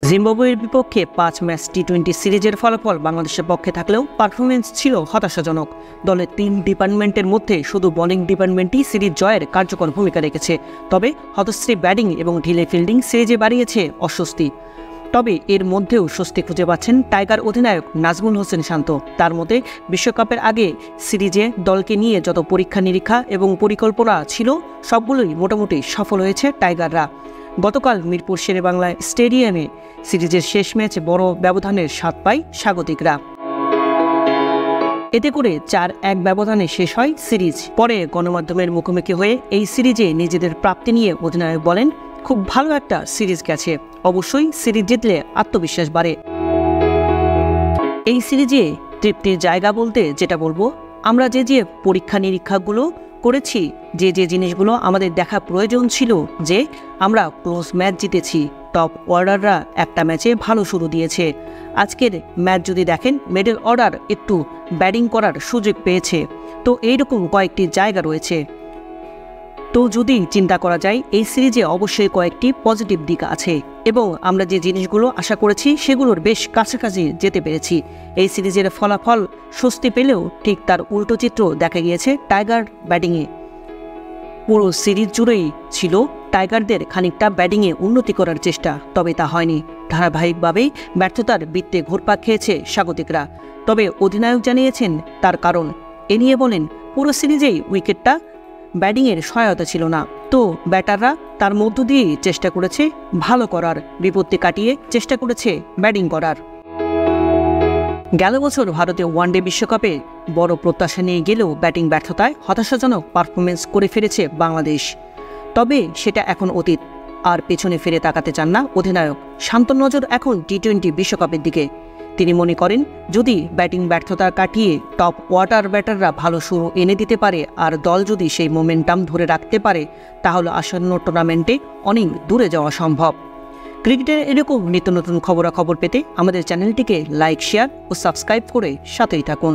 জিম্বাবুয়ের বিপক্ষে ৫ ম্যাচ টি-20 সিরিজের ফলাফল বাংলাদেশের পক্ষে থাকলেও পারফরমেন্স ছিল হতাশাজনক। দলের ৩ ডিপার্টমেন্টের মধ্যে শুধু বোলিং ডিপার্টমেন্টই সিরিজ জয়ের কার্যকর ভূমিকা রেখেছে। তবে হতশ্রী ব্যাটিং এবং ঢিলে ফিল্ডিং সিরিজে বাড়িয়েছে অস্বস্তি। তবে এর মধ্যেও স্বস্তি খুঁজে পাচ্ছেন টাইগার অধিনায়ক নাজমুল হোসেন শান্ত। তার মতে বিশ্বকাপের আগে সিরিজে দলকে নিয়ে যত পরীক্ষা নিরীক্ষা এবং পরিকল্পনা ছিল সবগুলোই মোটামুটি সফল হয়েছে টাইগাররা। গতকাল মিরপুর শেরেবাংলা স্টেডিয়ামে সিরিজের শেষ ম্যাচে বড় ব্যবধানের স্বাদ পায় স্বাগতিকরা। এতে করে ৪-১ ব্যবধানে শেষ হয় সিরিজ। পরে গণমাধ্যমের মুখোমুখি হয়ে এই সিরিজে নিজেদের প্রাপ্তি নিয়ে অধিনায়ক বলেন, খুব ভালো একটা সিরিজ গেছে, অবশ্যই সিরিজ জিতলে আত্মবিশ্বাস বাড়ে। এই সিরিজে তৃপ্তির জায়গা বলতে যেটা বলবো, আমরা যে পরীক্ষা নিরীক্ষাগুলো করেছি, যে জিনিসগুলো আমাদের দেখা প্রয়োজন ছিল, যে আমরা ক্লোজ ম্যাচ জিতেছি, টপ অর্ডাররা একটা ম্যাচে ভালো শুরু দিয়েছে। আজকের ম্যাচ যদি দেখেন, মিডল অর্ডার একটু ব্যাটিং করার সুযোগ পেয়েছে। তো এইরকম কয়েকটি জায়গা রয়েছে। তো যদি চিন্তা করা যায়, এই সিরিজে অবশ্যই কয়েকটি পজিটিভ দিক আছে এবং আমরা যে জিনিসগুলো আশা করেছি সেগুলোর বেশ কাছাকাছি যেতে পেরেছি। এই সিরিজের ফলাফল স্বস্তি পেলেও ঠিক তার উল্টো চিত্র দেখা গিয়েছে টাইগার ব্যাটিংয়ে। পুরো সিরিজ জুড়েই ছিল টাইগারদের খানিকটা ব্যাটিংয়ে উন্নতি করার চেষ্টা, তবে তা হয়নি। ধারাবাহিকভাবেই ব্যর্থতার বৃত্তে ঘুরপাক খেয়েছে স্বাগতিকরা। তবে অধিনায়ক জানিয়েছেন তার কারণ। এ নিয়ে বলেন, পুরো সিরিজেই উইকেটটা ব্যাটিংয়ের সহায়তা ছিল না, তো ব্যাটাররা তার মধ্য দিয়েই চেষ্টা করেছে ভালো করার, বিপত্তি কাটিয়ে চেষ্টা করেছে ব্যাটিং করার। গেল বছর ভারতীয় ওয়ানডে বিশ্বকাপে বড় প্রত্যাশা নিয়ে গেলেও ব্যাটিং ব্যর্থতায় হতাশাজনক পারফরমেন্স করে ফিরেছে বাংলাদেশ। তবে সেটা এখন অতীত, আর পেছনে ফিরে তাকাতে চান না অধিনায়ক। শান্ত নজর এখন টি-20 বিশ্বকাপের দিকে। তিনি মনে করেন, যদি ব্যাটিং ব্যর্থতা কাটিয়ে টপ ওয়াটার ব্যাটাররা ভালো শুরু এনে দিতে পারে আর দল যদি সেই মোমেন্টাম ধরে রাখতে পারে, তাহলে আসন্ন টুর্নামেন্টে অনেক দূরে যাওয়া সম্ভব। ক্রিকেটের এরকম নিত্য নতুন খবরাখবর পেতে আমাদের চ্যানেলটিকে লাইক, শেয়ার ও সাবস্ক্রাইব করে সাথেই থাকুন।